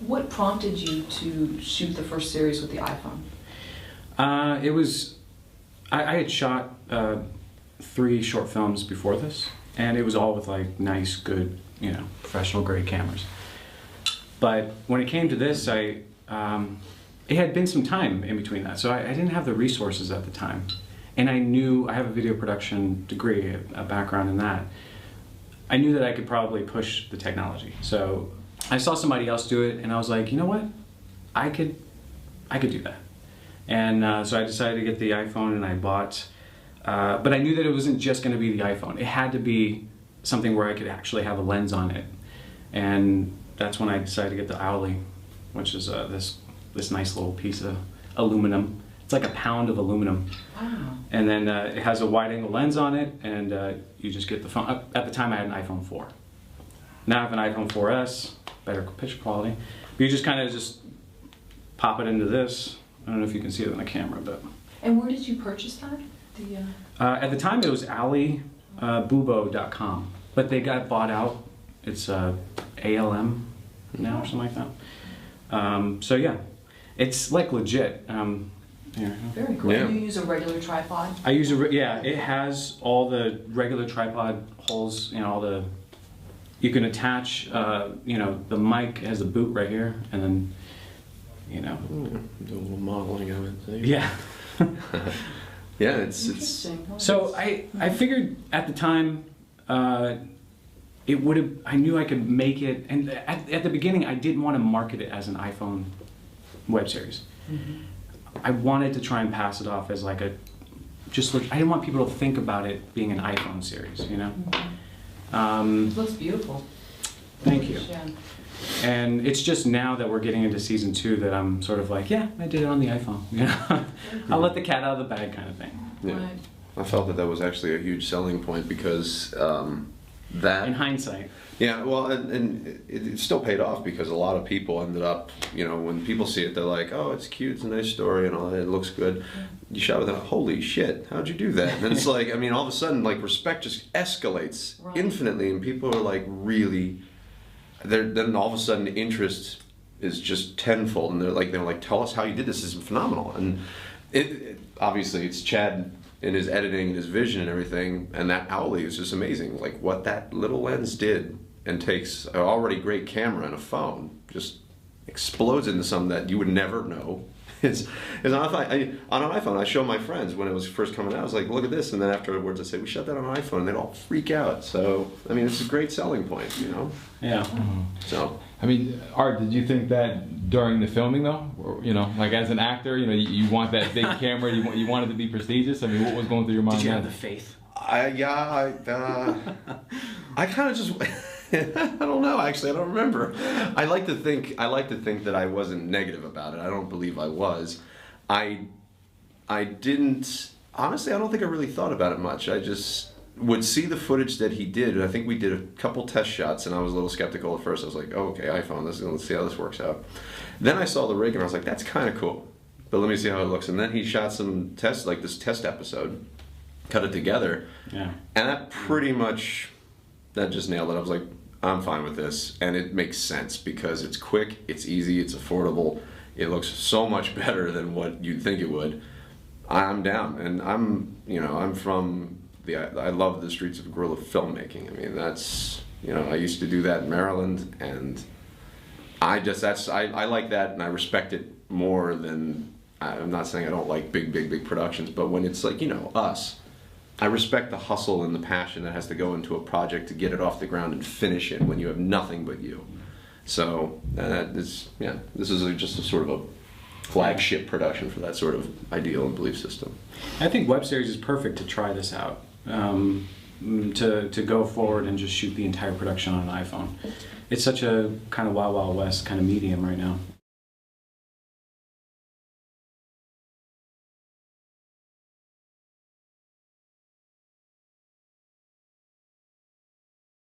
What prompted you to shoot the first series with the iPhone? It was, I had shot 3 short films before this, and it was all with like nice, good, you know, professional grade cameras. But when it came to this, it had been some time in between that, so I didn't have the resources at the time. And I knew, I have a video production degree, a background in that. I knew that I could probably push the technology. So I saw somebody else do it, and I was like, you know what? I could do that. And so I decided to get the iPhone, and I bought, but I knew that it wasn't just going to be the iPhone. It had to be something where I could actually have a lens on it. And that's when I decided to get the Owly, which is this nice little piece of aluminum. It's like a pound of aluminum. Wow. And then it has a wide-angle lens on it, and you just get the phone. At the time, I had an iPhone 4. Now I have an iPhone 4S, better picture quality. But you just kind of just pop it into this. I don't know if you can see it on the camera, but. And where did you purchase that? At the time, it was alibubo.com, but they got bought out. It's ALM now or something like that. So yeah, it's like legit. Here. Very cool. Yeah. Do you use a regular tripod? I use yeah. It has all the regular tripod holes. You know, all the. You can attach. You know, the mic has a boot right here, and then. You know. Do a little modeling of it. See? Yeah. Yeah, it's. So I figured at the time. It would have. I knew I could make it, and at the beginning, I didn't want to market it as an iPhone web series. Mm-hmm. I wanted to try and pass it off as like I didn't want people to think about it being an iPhone series, you know? Mm-hmm. It looks beautiful. Thank you. Yeah. And it's just now that we're getting into season 2 that I'm sort of like, yeah, I did it on the iPhone. You know? I'll let the cat out of the bag kind of thing. Yeah. Right. I felt that was actually a huge selling point because that... In hindsight. Yeah, well, and it still paid off because a lot of people ended up, you know, when people see it, they're like, oh, it's cute, it's a nice story, and all that, it looks good. You shot with it, holy shit, how'd you do that? And then it's like, I mean, all of a sudden, like, respect just escalates infinitely, and people are like, really, then all of a sudden, interest is just tenfold, and they're like, tell us how you did this, this is phenomenal. And obviously, it's Chad in his editing and his vision and everything, and that Owly is just amazing. Like, what that little lens did and takes an already great camera and a phone, just explodes into something that you would never know. It's on an iPhone. I show my friends when it was first coming out. I was like, look at this, and then afterwards I say, we shot that on an iPhone, and they'd all freak out. So, I mean, it's a great selling point, you know? Yeah. So. I mean, Art, did you think that during the filming, though? Or, you know, like as an actor, you know, you want that big camera, you want it to be prestigious? I mean, what was going through your mind? Did you have the faith? I kind of just... I don't know, actually. I don't remember. I like to think that I wasn't negative about it. I don't believe I was. I didn't, honestly, I don't think I really thought about it much. I just would see the footage that he did, and I think we did a couple test shots, and I was a little skeptical at first. I was like, oh, okay, iPhone, let's see how this works out. Then I saw the rig, and I was like, that's kind of cool, but let me see how it looks. And then he shot some tests, like this test episode, cut it together, yeah, and that pretty much, that just nailed it. I was like, I'm fine with this, and it makes sense because it's quick, it's easy, it's affordable, it looks so much better than what you'd think it would. I'm down, and I'm from I love the streets of guerrilla filmmaking. I mean, that's, you know, I used to do that in Maryland, and I like that, and I respect it more than, I'm not saying I don't like big productions, but when it's like, you know, us, I respect the hustle and the passion that has to go into a project to get it off the ground and finish it when you have nothing but you. So this is just a sort of a flagship production for that sort of ideal and belief system. I think web series is perfect to try this out, to go forward and just shoot the entire production on an iPhone. It's such a kind of wild, wild west kind of medium right now.